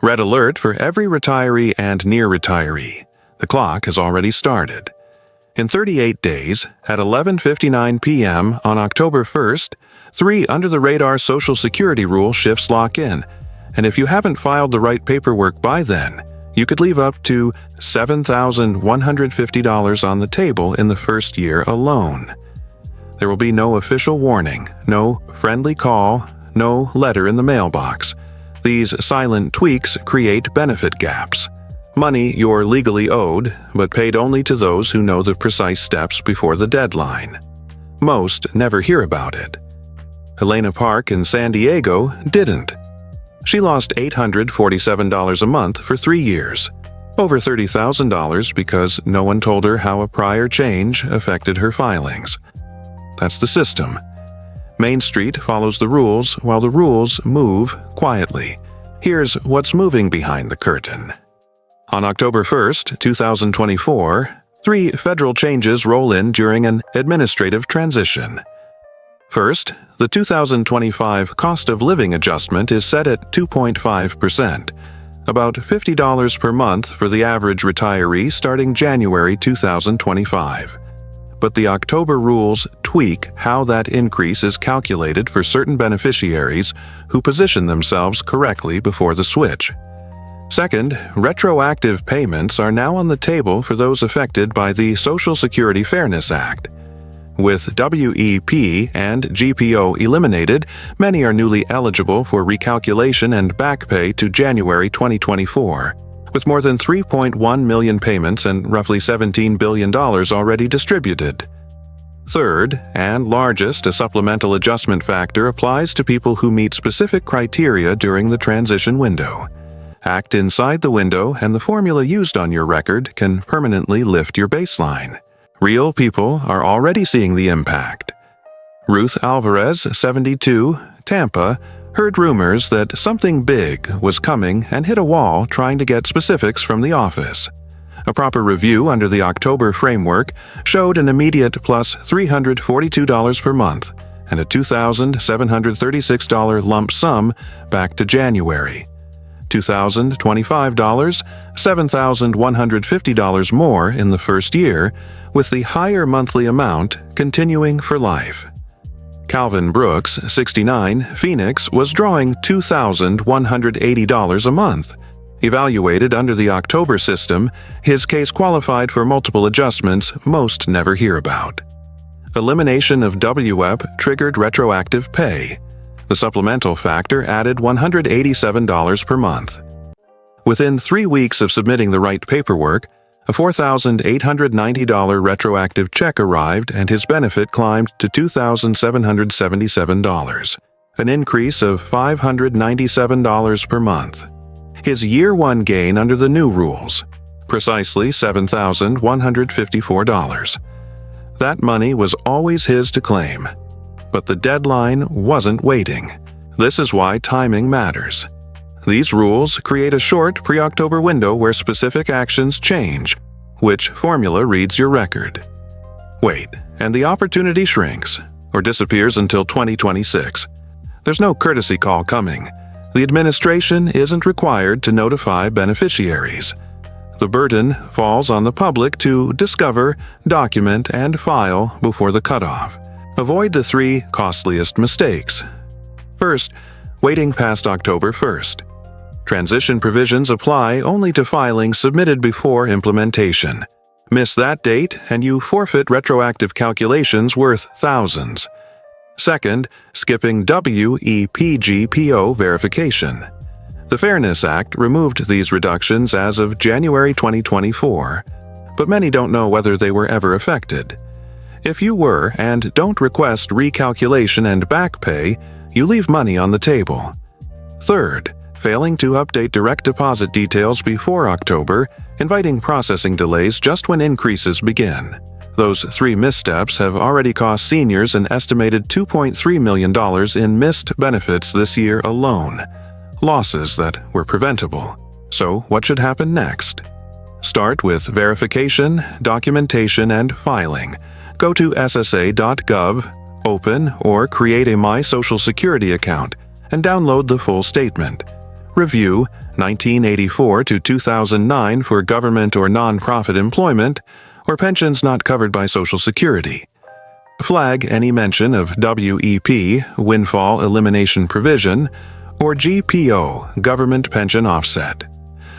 Red alert for every retiree and near retiree. The clock has already started. In 38 days, at 11:59 p.m. on October 1st, 3 under-the-radar Social Security rule shifts lock in, and if you haven't filed the right paperwork by then, you could leave up to $7,150 on the table in the first year alone. There will be no official warning, no friendly call, no letter in the mailbox. These silent tweaks create benefit gaps. Money you're legally owed, but paid only to those who know the precise steps before the deadline. Most never hear about it. Helena Park in San Diego didn't. She lost $847 a month for 3 years, over $30,000 because no one told her how a prior change affected her filings. That's the system. Main Street follows the rules while the rules move quietly. Here's what's moving behind the curtain. On October 1st, 2024, 3 federal changes roll in during an administrative transition. First, the 2025 cost of living adjustment is set at 2.5%, about $50 per month for the average retiree starting January 2025. But the October rules tweak how that increase is calculated for certain beneficiaries who position themselves correctly before the switch. Second, retroactive payments are now on the table for those affected by the Social Security Fairness Act. With WEP and GPO eliminated, many are newly eligible for recalculation and back pay to January 2024, with more than 3.1 million payments and roughly $17 billion already distributed. Third, and largest, a supplemental adjustment factor applies to people who meet specific criteria during the transition window. Act inside the window and the formula used on your record can permanently lift your baseline. Real people are already seeing the impact. Ruth Alvarez, 72, Tampa, heard rumors that something big was coming and hit a wall trying to get specifics from the office. A proper review under the October framework showed an immediate plus $342 per month and a $2,736 lump sum back to January. $2,025, $7,150 more in the first year, with the higher monthly amount continuing for life. Calvin Brooks, 69, Phoenix, was drawing $2,180 a month. Evaluated under the October system, his case qualified for multiple adjustments most never hear about. Elimination of WEP triggered retroactive pay. The supplemental factor added $187 per month. Within 3 weeks of submitting the right paperwork, a $4,890 retroactive check arrived and his benefit climbed to $2,777, an increase of $597 per month. His Year 1 gain under the new rules, precisely $7,154. That money was always his to claim. But the deadline wasn't waiting. This is why timing matters. These rules create a short pre-October window where specific actions change, which formula reads your record. Wait, and the opportunity shrinks, or disappears until 2026. There's no courtesy call coming. The administration isn't required to notify beneficiaries. The burden falls on the public to discover, document, and file before the cutoff. Avoid the 3 costliest mistakes. First, waiting past October 1st. Transition provisions apply only to filings submitted before implementation. Miss that date and you forfeit retroactive calculations worth thousands. Second, skipping WEPGPO verification. The Fairness Act removed these reductions as of January 2024, but many don't know whether they were ever affected. If you were and don't request recalculation and back pay, you leave money on the table. Third, failing to update direct deposit details before October, inviting processing delays just when increases begin. Those 3 missteps have already cost seniors an estimated $2.3 million in missed benefits this year alone, losses that were preventable. So what should happen next? Start with verification, documentation, and filing. Go to ssa.gov, open or create a My Social Security account, and download the full statement. Review, 1984 to 2009 for government or nonprofit employment, or pensions not covered by Social Security. Flag any mention of WEP, Windfall Elimination Provision, or GPO, Government Pension Offset.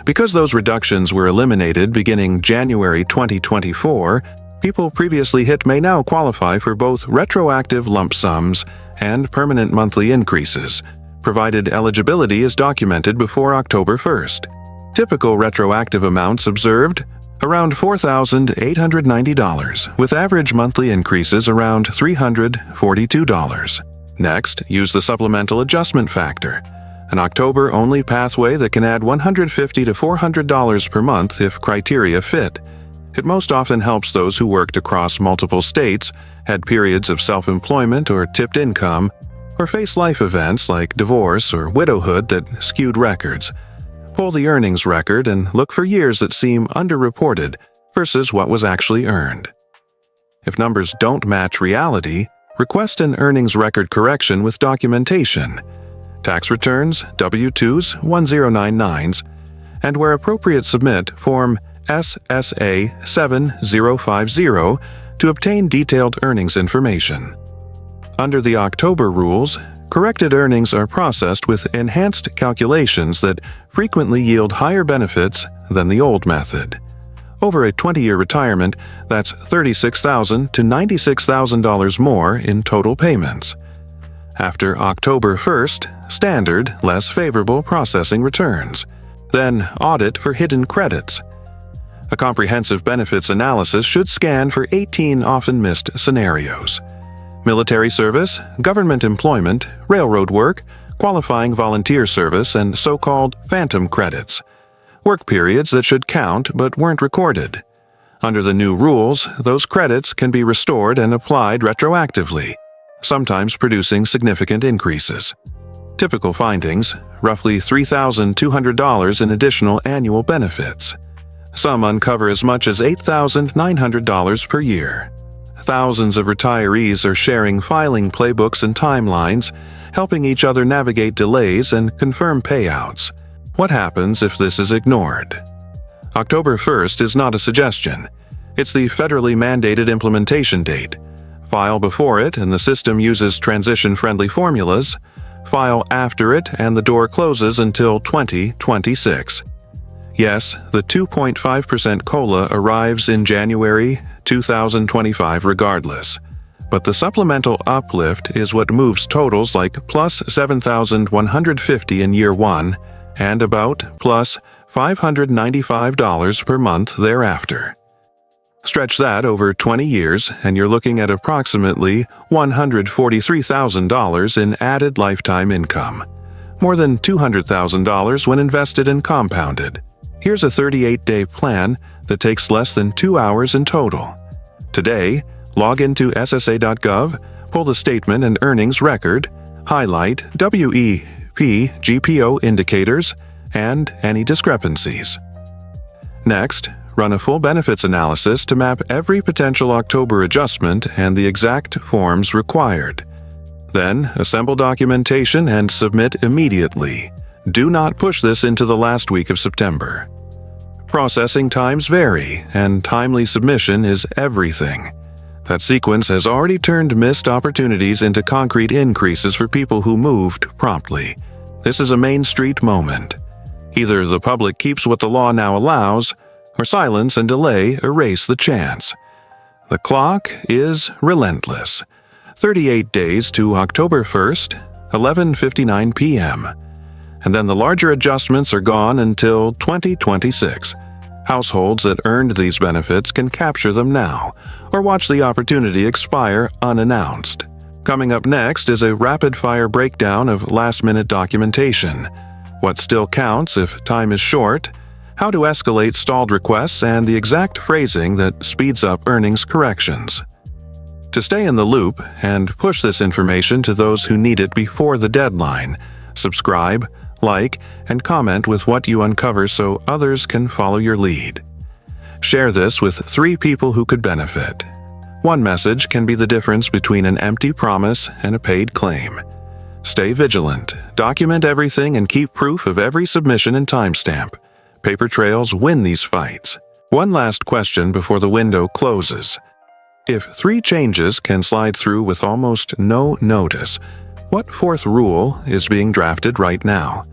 Because those reductions were eliminated beginning January 2024, people previously hit may now qualify for both retroactive lump sums and permanent monthly increases, provided eligibility is documented before October 1st. Typical retroactive amounts observed: around $4,890, with average monthly increases around $342. Next, use the supplemental adjustment factor, an October-only pathway that can add $150 to $400 per month if criteria fit. It most often helps those who worked across multiple states, had periods of self-employment or tipped income, or face life events like divorce or widowhood that skewed records. Pull the earnings record and look for years that seem underreported versus what was actually earned. If numbers don't match reality, request an earnings record correction with documentation, tax returns, W-2s, 1099s, and where appropriate submit Form SSA 7050 to obtain detailed earnings information. Under the October rules, corrected earnings are processed with enhanced calculations that frequently yield higher benefits than the old method. Over a 20-year retirement, that's $36,000 to $96,000 more in total payments. After October 1st, standard, less favorable processing returns. Then audit for hidden credits. A comprehensive benefits analysis should scan for 18 often missed scenarios: military service, government employment, railroad work, qualifying volunteer service, and so-called phantom credits, work periods that should count but weren't recorded. Under the new rules, those credits can be restored and applied retroactively, sometimes producing significant increases. Typical findings: roughly $3,200 in additional annual benefits. Some uncover as much as $8,900 per year. Thousands of retirees are sharing filing playbooks and timelines, helping each other navigate delays and confirm payouts. What happens if this is ignored? October 1st is not a suggestion. It's the federally mandated implementation date. File before it and the system uses transition-friendly formulas. File after it and the door closes until 2026. Yes, the 2.5% COLA arrives in January 2025 regardless. But the supplemental uplift is what moves totals like plus $7,150 in year one and about plus $595 per month thereafter. Stretch that over 20 years and you're looking at approximately $143,000 in added lifetime income. More than $200,000 when invested and compounded. Here's a 38-day plan that takes less than 2 hours in total. Today, log into ssa.gov, pull the statement and earnings record, highlight WEP GPO indicators, and any discrepancies. Next, run a full benefits analysis to map every potential October adjustment and the exact forms required. Then, assemble documentation and submit immediately. Do not push this into the last week of September. Processing times vary, and timely submission is everything. That sequence has already turned missed opportunities into concrete increases for people who moved promptly. This is a Main Street moment. Either the public keeps what the law now allows, or silence and delay erase the chance. The clock is relentless. 38 days to October 1st, 11:59 p.m. And then the larger adjustments are gone until 2026. Households that earned these benefits can capture them now, or watch the opportunity expire unannounced. Coming up next is a rapid-fire breakdown of last-minute documentation. What still counts if time is short, how to escalate stalled requests, and the exact phrasing that speeds up earnings corrections. To stay in the loop and push this information to those who need it before the deadline, subscribe, like, and comment with what you uncover so others can follow your lead. Share this with 3 people who could benefit. One message can be the difference between an empty promise and a paid claim. Stay vigilant, document everything, and keep proof of every submission and timestamp. Paper trails win these fights. One last question before the window closes. If 3 changes can slide through with almost no notice, what 4th rule is being drafted right now?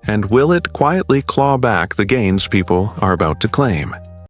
And will it quietly claw back the gains people are about to claim?